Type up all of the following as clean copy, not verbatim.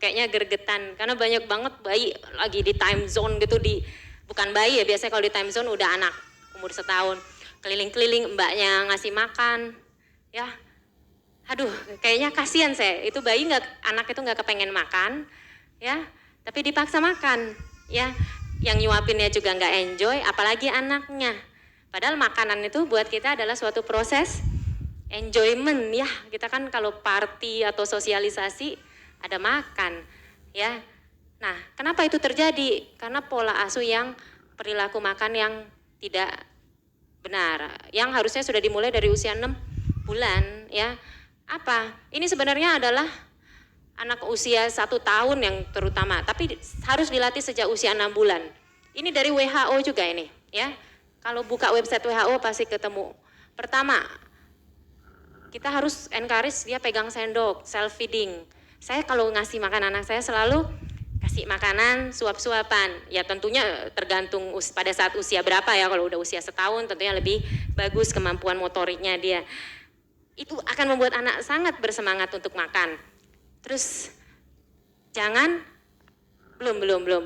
Kayaknya gregetan karena banyak banget bayi lagi di time zone gitu bukan bayi ya, biasanya kalau di time zone udah anak umur setahun keliling-keliling mbaknya ngasih makan ya. Aduh, kayaknya kasihan saya, itu bayi nggak, anak itu nggak kepengen makan ya, tapi dipaksa makan ya, yang nyuapinnya juga nggak enjoy apalagi anaknya. Padahal makanan itu buat kita adalah suatu proses enjoyment ya. Kita kan kalau party atau sosialisasi ada makan ya. Nah, kenapa itu terjadi? Karena pola asuh yang perilaku makan yang tidak benar, yang harusnya sudah dimulai dari usia 6 bulan ya. Apa? Ini sebenarnya adalah anak usia 1 tahun yang terutama, tapi harus dilatih sejak usia 6 bulan. Ini dari WHO juga ini ya. Kalau buka website WHO pasti ketemu. Pertama, kita harus encourage dia pegang sendok, self feeding. Saya kalau ngasih makan anak saya selalu kasih makanan suap-suapan. Ya tentunya tergantung pada saat usia berapa ya. Kalau udah usia setahun tentunya lebih bagus kemampuan motoriknya dia. Itu akan membuat anak sangat bersemangat untuk makan. Terus jangan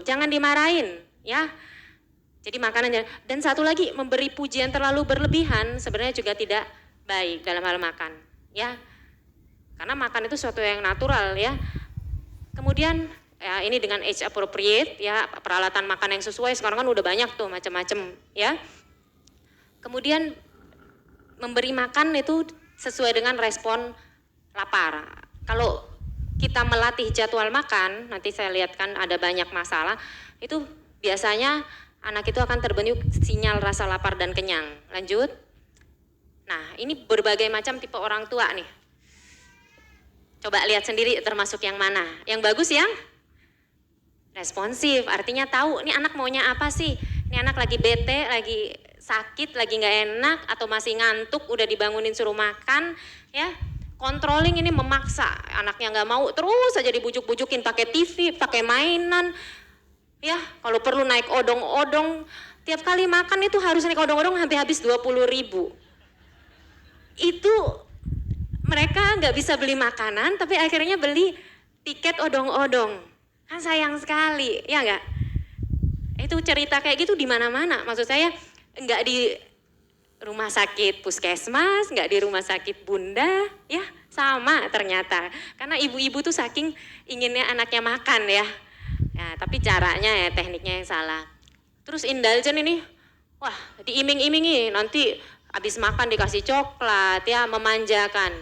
jangan dimarahin ya. Jadi makanan, dan satu lagi, memberi pujian terlalu berlebihan sebenarnya juga tidak baik dalam hal makan ya. Karena makan itu suatu yang natural ya. Kemudian ya ini dengan age appropriate ya, peralatan makan yang sesuai sekarang kan udah banyak tuh macam-macam ya. Kemudian memberi makan itu sesuai dengan respon lapar. Kalau kita melatih jadwal makan, nanti saya lihat kan ada banyak masalah, itu biasanya anak itu akan terbentuk sinyal rasa lapar dan kenyang. Lanjut. Nah, ini berbagai macam tipe orang tua nih. Coba lihat sendiri termasuk yang mana. Yang bagus yang responsif, artinya tahu ini anak maunya apa sih. Ini anak lagi bete, lagi sakit, lagi nggak enak, atau masih ngantuk, udah dibangunin suruh makan, ya. Controlling ini memaksa, anaknya nggak mau, terus aja dibujuk-bujukin pakai TV, pakai mainan, ya. Kalau perlu naik odong-odong, tiap kali makan itu harus naik odong-odong sampai habis 20.000. Itu mereka nggak bisa beli makanan, tapi akhirnya beli tiket odong-odong. Kan sayang sekali, ya nggak? Itu cerita kayak gitu di mana-mana. Maksud saya nggak di rumah sakit puskesmas, nggak di rumah sakit bunda, ya sama ternyata. Karena ibu-ibu tuh saking inginnya anaknya makan ya. Ya, tapi caranya ya tekniknya yang salah. Terus indulgen ini, wah diiming-imingi nanti habis makan dikasih coklat ya, memanjakan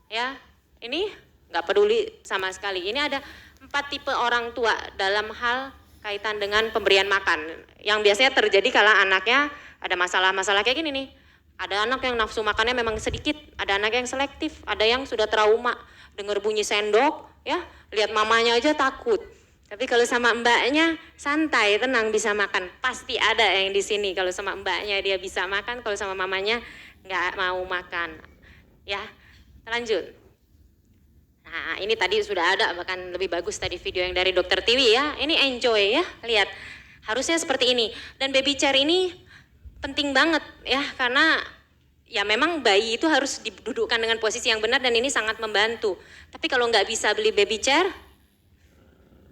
ya. Ini nggak peduli sama sekali. Ini ada 4 tipe orang tua dalam hal kaitan dengan pemberian makan. Yang biasanya terjadi kalau anaknya ada masalah-masalah kayak gini nih. Ada anak yang nafsu makannya memang sedikit, ada anak yang selektif, ada yang sudah trauma, dengar bunyi sendok ya, lihat mamanya aja takut. Tapi kalau sama mbaknya santai, tenang bisa makan. Pasti ada yang di sini kalau sama mbaknya dia bisa makan, kalau sama mamanya nggak mau makan. Ya, lanjut. Nah, ini tadi sudah ada, bahkan lebih bagus tadi video yang dari Dokter Tiwi ya. Ini enjoy ya, lihat. Harusnya seperti ini. Dan baby chair ini penting banget ya, karena ya memang bayi itu harus didudukkan dengan posisi yang benar dan ini sangat membantu. Tapi kalau nggak bisa beli baby chair,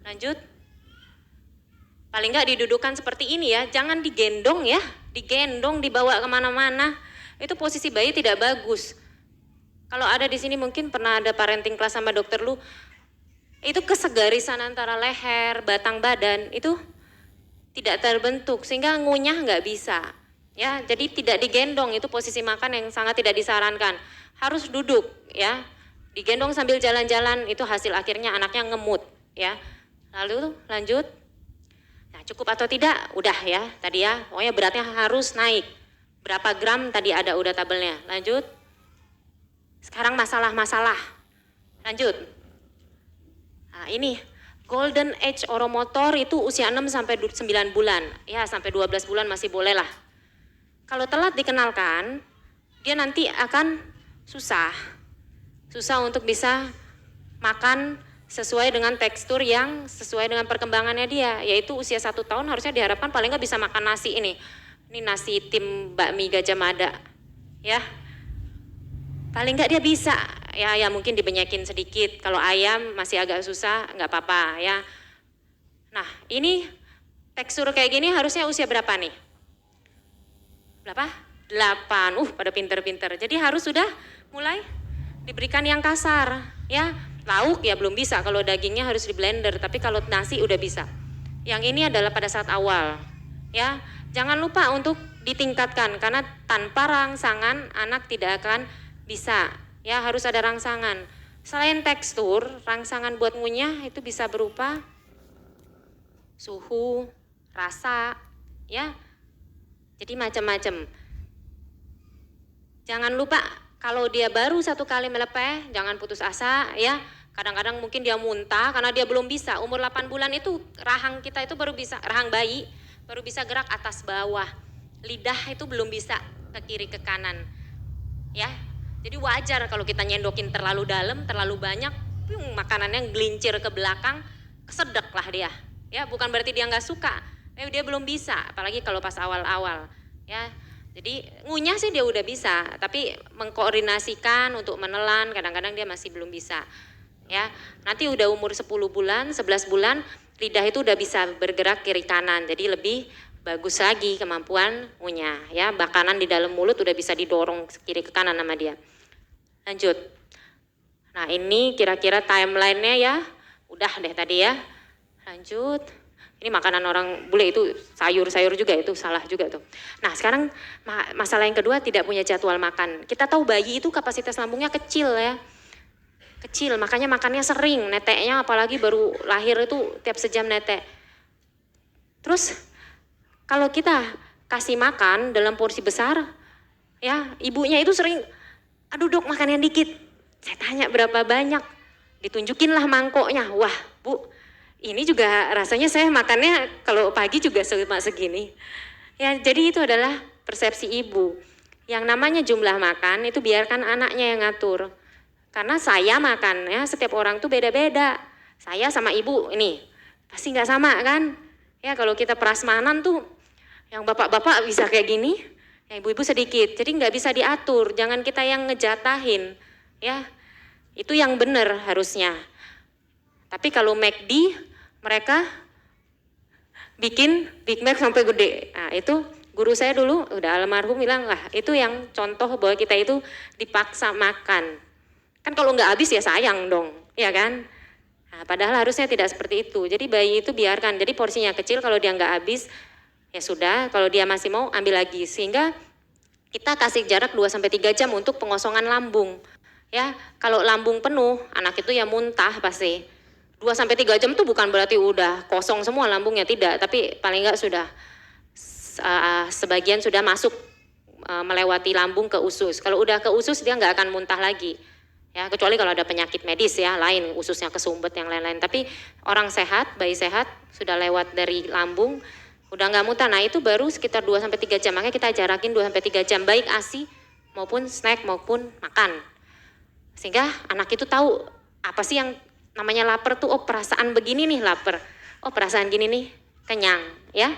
lanjut. Paling nggak didudukkan seperti ini ya, jangan digendong ya, digendong dibawa kemana-mana. Itu posisi bayi tidak bagus. Kalau ada di sini mungkin pernah ada parenting class sama dokter lu, itu kesegarisan antara leher, batang badan itu tidak terbentuk sehingga ngunyah nggak bisa. Ya, jadi tidak digendong, itu posisi makan yang sangat tidak disarankan. Harus duduk ya. Digendong sambil jalan-jalan itu hasil akhirnya anaknya ngemut ya. Lalu lanjut. Nah, cukup atau tidak? Udah ya tadi ya. Pokoknya beratnya harus naik. Berapa gram tadi ada udah tabelnya. Lanjut. Sekarang masalah-masalah. Lanjut. Nah, ini golden age oromotor itu usia 6 sampai 9 bulan. Ya, sampai 12 bulan masih boleh lah. Kalau telat dikenalkan, dia nanti akan susah. Susah untuk bisa makan sesuai dengan tekstur yang sesuai dengan perkembangannya dia. Yaitu usia 1 tahun harusnya diharapkan paling nggak bisa makan nasi ini. Ini nasi tim bakmi Gajah Mada. Ya. Paling nggak dia bisa ya mungkin dibenyekin sedikit. Kalau ayam masih agak susah, nggak apa-apa ya. Nah ini tekstur kayak gini harusnya usia berapa nih? Berapa? 8. Pada pinter-pinter. Jadi harus sudah mulai diberikan yang kasar ya. Lauk ya belum bisa, kalau dagingnya harus di blender, tapi kalau nasi udah bisa. Yang ini adalah pada saat awal ya. Jangan lupa untuk ditingkatkan, karena tanpa rangsangan anak tidak akan bisa ya, harus ada rangsangan. Selain tekstur, rangsangan buat ngunyah itu bisa berupa suhu, rasa ya. Jadi macam-macam. Jangan lupa kalau dia baru 1 kali melepeh, jangan putus asa ya. Kadang-kadang mungkin dia muntah karena dia belum bisa. Umur 8 bulan itu rahang kita itu baru bisa, rahang bayi baru bisa gerak atas bawah. Lidah itu belum bisa ke kiri ke kanan. Ya. Jadi wajar kalau kita nyendokin terlalu dalam, terlalu banyak, makanannya gelincir ke belakang, kesedek lah dia. Ya, bukan berarti dia nggak suka. Dia belum bisa, apalagi kalau pas awal-awal. Ya. Jadi ngunyah sih dia udah bisa, tapi mengkoordinasikan untuk menelan kadang-kadang dia masih belum bisa. Ya, nanti udah umur 10 bulan, 11 bulan, lidah itu udah bisa bergerak kiri kanan. Jadi lebih bagus lagi kemampuan ngunyah. Ya, makanan di dalam mulut udah bisa didorong kiri ke kanan sama dia. Lanjut. Nah, ini kira-kira timeline-nya ya. Udah deh tadi ya. Lanjut. Ini makanan orang bule itu sayur-sayur juga, itu salah juga tuh. Nah sekarang masalah yang kedua, tidak punya jadwal makan. Kita tahu bayi itu kapasitas lambungnya kecil ya. Kecil, makanya makannya sering, neteknya apalagi baru lahir itu tiap sejam netek. Terus kalau kita kasih makan dalam porsi besar, ya ibunya itu sering, aduh dok makannya dikit. Saya tanya berapa banyak, ditunjukin lah mangkoknya, wah bu, ini juga rasanya saya makannya kalau pagi juga cuma segini. Ya, jadi itu adalah persepsi ibu. Yang namanya jumlah makan itu biarkan anaknya yang ngatur. Karena saya makan ya, setiap orang tuh beda-beda. Saya sama ibu ini pasti nggak sama kan? Ya kalau kita prasmanan tuh yang bapak-bapak bisa kayak gini, yang ibu-ibu sedikit. Jadi nggak bisa diatur, jangan kita yang ngejatahin. Ya, itu yang benar harusnya. Tapi kalau McD mereka bikin Big Mac sampai gede. Nah itu guru saya dulu udah almarhum bilang lah itu yang contoh bahwa kita itu dipaksa makan. Kan kalau nggak habis ya sayang dong, ya kan? Nah, padahal harusnya tidak seperti itu. Jadi bayi itu biarkan, jadi porsinya kecil, kalau dia nggak habis ya sudah, kalau dia masih mau ambil lagi. Sehingga kita kasih jarak 2-3 jam untuk pengosongan lambung. Ya, kalau lambung penuh, anak itu ya muntah pasti. 2-3 jam tuh bukan berarti udah kosong semua lambungnya, tidak, tapi paling enggak sudah sebagian sudah masuk melewati lambung ke usus. Kalau udah ke usus dia nggak akan muntah lagi. Ya, kecuali kalau ada penyakit medis ya, lain ususnya kesumbet yang lain-lain. Tapi orang sehat, bayi sehat sudah lewat dari lambung, udah nggak muntah. Nah, itu baru sekitar 2-3 jam. Makanya kita jarakin 2-3 jam baik ASI maupun snack maupun makan. Sehingga anak itu tahu apa sih yang namanya lapar tuh, oh perasaan begini nih lapar, oh perasaan gini nih kenyang ya.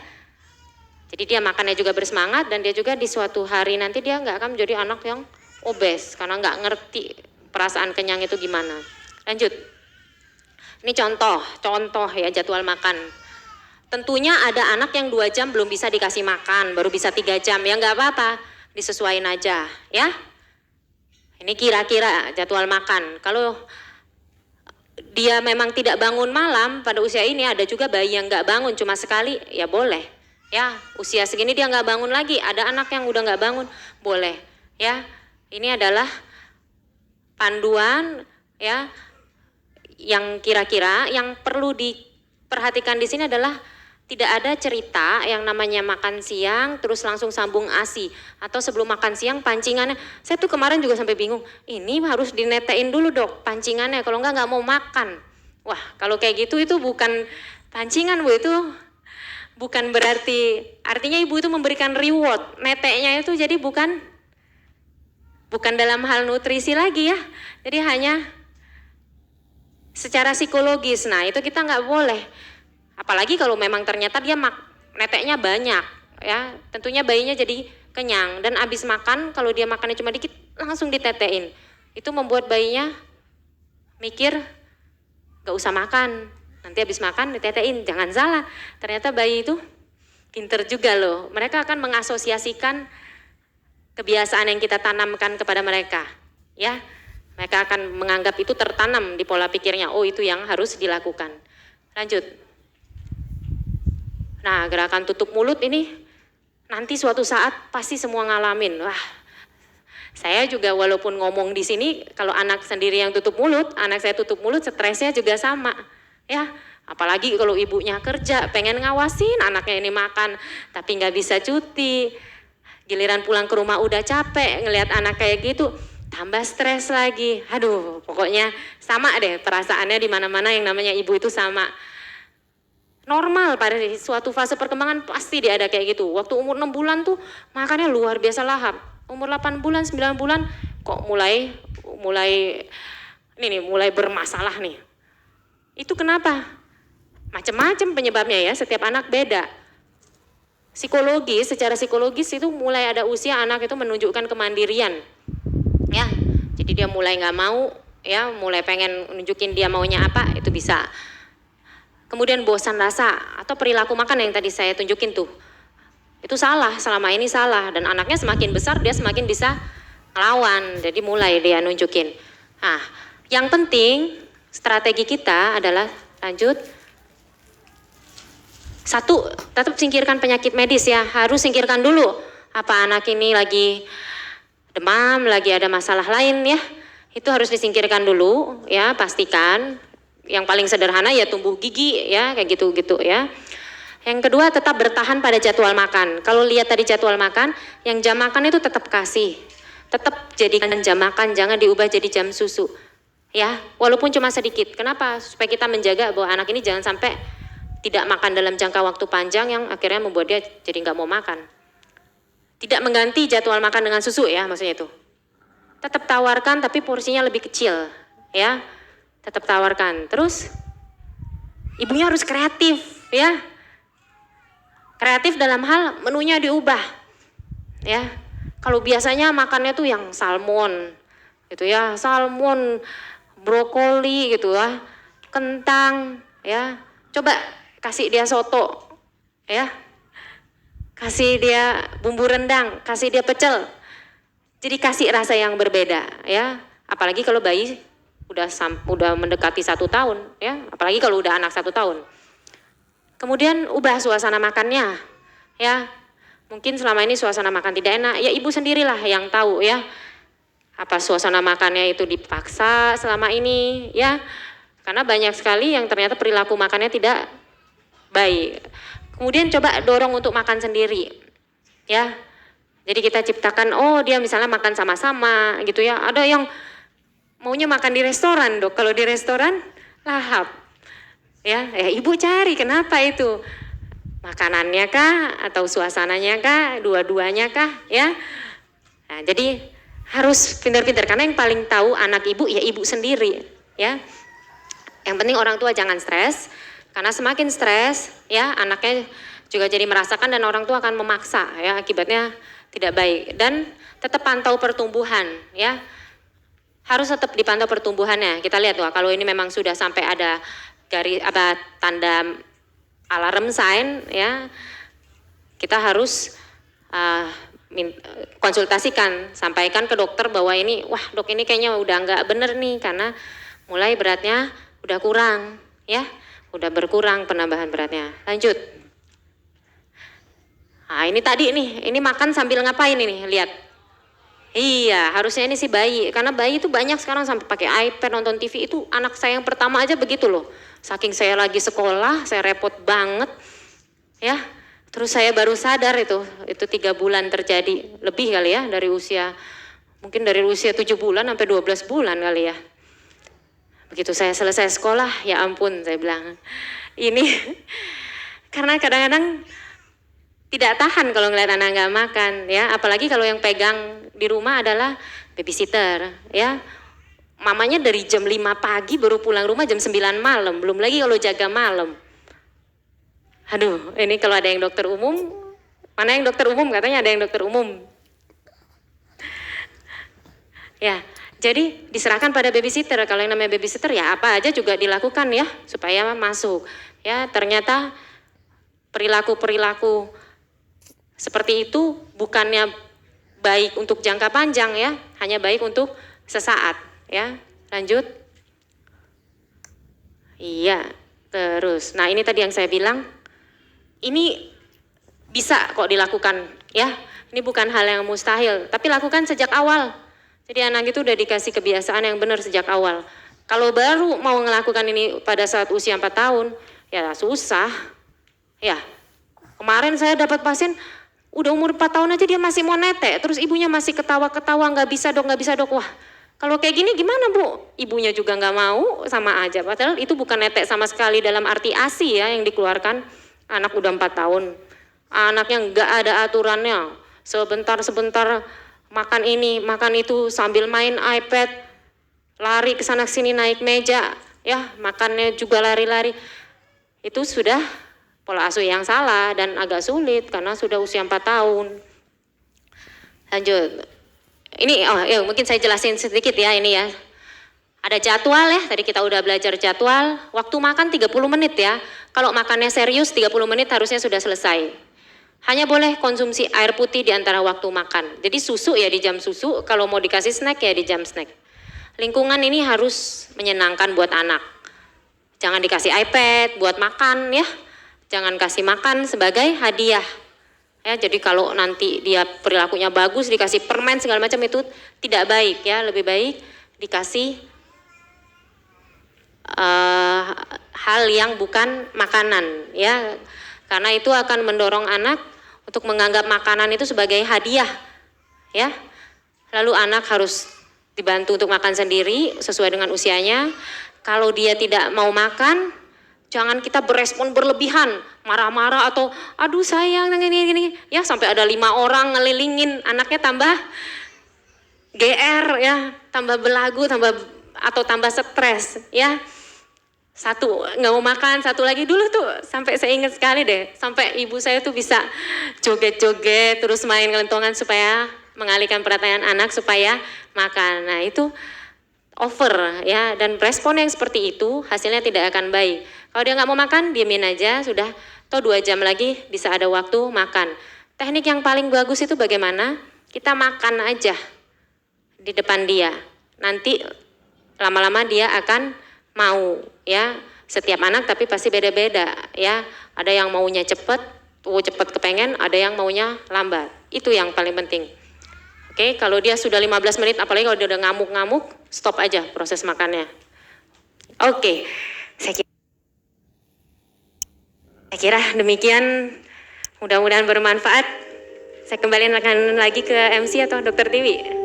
Jadi dia makannya juga bersemangat dan dia juga di suatu hari nanti dia nggak akan menjadi anak yang obes karena nggak ngerti perasaan kenyang itu gimana. Lanjut, ini contoh ya jadwal makan. Tentunya ada anak yang 2 jam belum bisa dikasih makan, baru bisa 3 jam ya nggak apa-apa, disesuaikan aja ya. Ini kira-kira jadwal makan. Kalau dia memang tidak bangun malam pada usia ini, ada juga bayi yang nggak bangun cuma sekali, ya boleh. Ya, usia segini dia nggak bangun lagi. Ada anak yang udah nggak bangun, boleh. Ya, ini adalah panduan ya yang kira-kira yang perlu diperhatikan di sini adalah tidak ada cerita yang namanya makan siang terus langsung sambung ASI atau sebelum makan siang pancingannya. Saya tuh kemarin juga sampai bingung, ini harus dinetein dulu dok pancingannya, kalau nggak mau makan. Wah kalau kayak gitu itu bukan pancingan bu, itu bukan berarti, artinya ibu itu memberikan reward, neteknya itu jadi bukan dalam hal nutrisi lagi ya, jadi hanya secara psikologis. Nah itu kita nggak boleh. Apalagi kalau memang ternyata dia neteknya banyak ya, tentunya bayinya jadi kenyang dan abis makan kalau dia makannya cuma dikit langsung ditetein. Itu membuat bayinya mikir gak usah makan, nanti habis makan ditetein. Jangan salah, ternyata bayi itu pinter juga loh. Mereka akan mengasosiasikan kebiasaan yang kita tanamkan kepada mereka, ya. Mereka akan menganggap itu tertanam di pola pikirnya. Oh, itu yang harus dilakukan. Lanjut. Nah, gerakan tutup mulut ini nanti suatu saat pasti semua ngalamin. Wah, saya juga walaupun ngomong di sini, kalau anak sendiri yang tutup mulut, anak saya tutup mulut, stresnya juga sama, ya. Apalagi kalau ibunya kerja, pengen ngawasin anaknya ini makan, tapi nggak bisa cuti. Giliran pulang ke rumah udah capek ngelihat anak kayak gitu, tambah stres lagi. Aduh, pokoknya sama deh perasaannya di mana-mana yang namanya ibu itu sama. Normal pada suatu fase perkembangan pasti dia ada kayak gitu. Waktu umur 6 bulan tuh makannya luar biasa lahap. Umur 8 bulan, 9 bulan kok mulai bermasalah nih. Itu kenapa? Macam-macam penyebabnya ya, setiap anak beda. Secara psikologis itu mulai ada usia anak itu menunjukkan kemandirian. Ya, jadi dia mulai nggak mau, ya, mulai pengen nunjukin dia maunya apa, itu bisa. Kemudian bosan rasa atau perilaku makan yang tadi saya tunjukin tuh, itu salah, selama ini salah, dan anaknya semakin besar dia semakin bisa ngelawan, jadi mulai dia nunjukin. Nah, yang penting strategi kita adalah lanjut. Satu, tetap singkirkan penyakit medis ya, harus singkirkan dulu. Apa anak ini lagi demam, lagi ada masalah lain ya, itu harus disingkirkan dulu ya, pastikan. Yang paling sederhana ya tumbuh gigi ya, kayak gitu-gitu ya. Yang kedua, tetap bertahan pada jadwal makan. Kalau lihat tadi jadwal makan, yang jam makan itu tetap kasih. Tetap jadikan jam makan, jangan diubah jadi jam susu. Ya, walaupun cuma sedikit. Kenapa? Supaya kita menjaga bahwa anak ini jangan sampai tidak makan dalam jangka waktu panjang yang akhirnya membuat dia jadi nggak mau makan. Tidak mengganti jadwal makan dengan susu ya, maksudnya itu. Tetap tawarkan tapi porsinya lebih kecil ya. Tetap tawarkan. Terus ibunya harus kreatif ya. Kreatif dalam hal menunya diubah. Ya. Kalau biasanya makannya tuh yang salmon gitu ya, salmon, brokoli gitu ya, kentang ya. Coba kasih dia soto ya. Kasih dia bumbu rendang, kasih dia pecel. Jadi kasih rasa yang berbeda ya. Apalagi kalau bayi udah mendekati 1 tahun ya. Apalagi kalau udah anak 1 tahun. Kemudian ubah suasana makannya ya. Mungkin selama ini suasana makan tidak enak, ya ibu sendirilah yang tahu ya. Apa suasana makannya itu dipaksa selama ini ya. Karena banyak sekali yang ternyata perilaku makannya tidak baik. Kemudian coba dorong untuk makan sendiri, ya. Jadi kita ciptakan, oh dia misalnya makan sama-sama gitu ya. Ada yang maunya makan di restoran dok. Kalau di restoran lahap, ya ibu cari kenapa itu? Makanannya kah atau suasananya kah? Dua-duanya kah? Ya. Nah, jadi harus pintar-pintar karena yang paling tahu anak ibu ya ibu sendiri, ya. Yang penting orang tua jangan stres. Karena semakin stres, ya anaknya juga jadi merasakan dan orang tua akan memaksa, ya akibatnya tidak baik. Dan tetap pantau pertumbuhan, ya harus tetap dipantau pertumbuhannya. Kita lihat kalau ini memang sudah sampai ada tanda alarm sign, ya kita harus konsultasikan, sampaikan ke dokter bahwa ini, wah dok ini kayaknya udah nggak bener nih karena mulai beratnya udah kurang, ya. Udah berkurang penambahan beratnya. Lanjut. Nah ini tadi nih, ini makan sambil ngapain ini, lihat. Iya, harusnya ini sih bayi. Karena bayi itu banyak sekarang sampai pakai iPad, nonton TV. Itu anak saya yang pertama aja begitu loh. Saking saya lagi sekolah, saya repot banget. Ya, terus saya baru sadar itu 3 bulan terjadi. Lebih kali ya dari usia, mungkin dari usia 7 bulan sampai 12 bulan kali ya. Begitu saya selesai sekolah, ya ampun saya bilang, ini karena kadang-kadang tidak tahan kalau ngeliat anak nggak makan, ya apalagi kalau yang pegang di rumah adalah babysitter, ya mamanya dari jam 5 pagi baru pulang rumah jam 9 malam, belum lagi kalau jaga malam. Aduh, ini kalau ada yang dokter umum, mana yang dokter umum katanya ada yang dokter umum, ya. Jadi diserahkan pada babysitter. Kalau yang namanya babysitter ya apa aja juga dilakukan ya supaya masuk. Ya ternyata perilaku-perilaku seperti itu bukannya baik untuk jangka panjang ya, hanya baik untuk sesaat ya. Lanjut. Iya, terus. Nah ini tadi yang saya bilang, ini bisa kok dilakukan ya. Ini bukan hal yang mustahil, tapi lakukan sejak awal. Jadi anak itu udah dikasih kebiasaan yang benar sejak awal. Kalau baru mau melakukan ini pada saat usia 4 tahun, ya susah. Ya, kemarin saya dapat pasien udah umur 4 tahun aja dia masih mau netek, terus ibunya masih ketawa-ketawa, nggak bisa dok. Wah, kalau kayak gini gimana bu? Ibunya juga nggak mau, sama aja. Padahal itu bukan netek sama sekali dalam arti ASI ya yang dikeluarkan. Anak udah 4 tahun, anaknya nggak ada aturannya. Sebentar makan ini, makan itu sambil main iPad, lari ke sana sini naik meja, ya makannya juga lari-lari. Itu sudah pola asuh yang salah dan agak sulit karena sudah usia 4 tahun. Lanjut. Ini mungkin saya jelasin sedikit ya ini ya. Ada jadwal ya, tadi kita udah belajar jadwal. Waktu makan 30 menit ya. Kalau makannya serius 30 menit harusnya sudah selesai. Hanya boleh konsumsi air putih di antara waktu makan. Jadi susu ya di jam susu, kalau mau dikasih snack ya di jam snack. Lingkungan ini harus menyenangkan buat anak. Jangan dikasih iPad buat makan ya. Jangan kasih makan sebagai hadiah. Ya, jadi kalau nanti dia perilakunya bagus dikasih permen segala macam itu tidak baik ya. Lebih baik dikasih hal yang bukan makanan ya. Karena itu akan mendorong anak untuk menganggap makanan itu sebagai hadiah ya. Lalu anak harus dibantu untuk makan sendiri sesuai dengan usianya. Kalau dia tidak mau makan, jangan kita berespon berlebihan, marah-marah atau aduh sayang gini ya, sampai ada 5 orang ngelilingin, anaknya tambah GR ya, tambah belagu, tambah stres ya. Satu nggak mau makan, satu lagi dulu tuh sampai saya ingat sekali deh, sampai ibu saya tuh bisa joget-joget terus main kelentongan supaya mengalihkan perhatian anak supaya makan. Nah itu over ya, dan respon yang seperti itu hasilnya tidak akan baik. Kalau dia nggak mau makan, diemin aja sudah, toh 2 jam lagi bisa ada waktu makan. Teknik yang paling bagus itu bagaimana? Kita makan aja di depan dia, nanti lama-lama dia akan mau ya. Setiap anak tapi pasti beda-beda ya. Ada yang maunya cepet kepengen, ada yang maunya lambat. Itu yang paling penting. Oke, kalau dia sudah 15 menit, apalagi kalau dia udah ngamuk-ngamuk, stop aja proses makannya. Oke, saya kira demikian, mudah-mudahan bermanfaat. Saya kembalikan lagi ke MC atau Dokter Tiwi.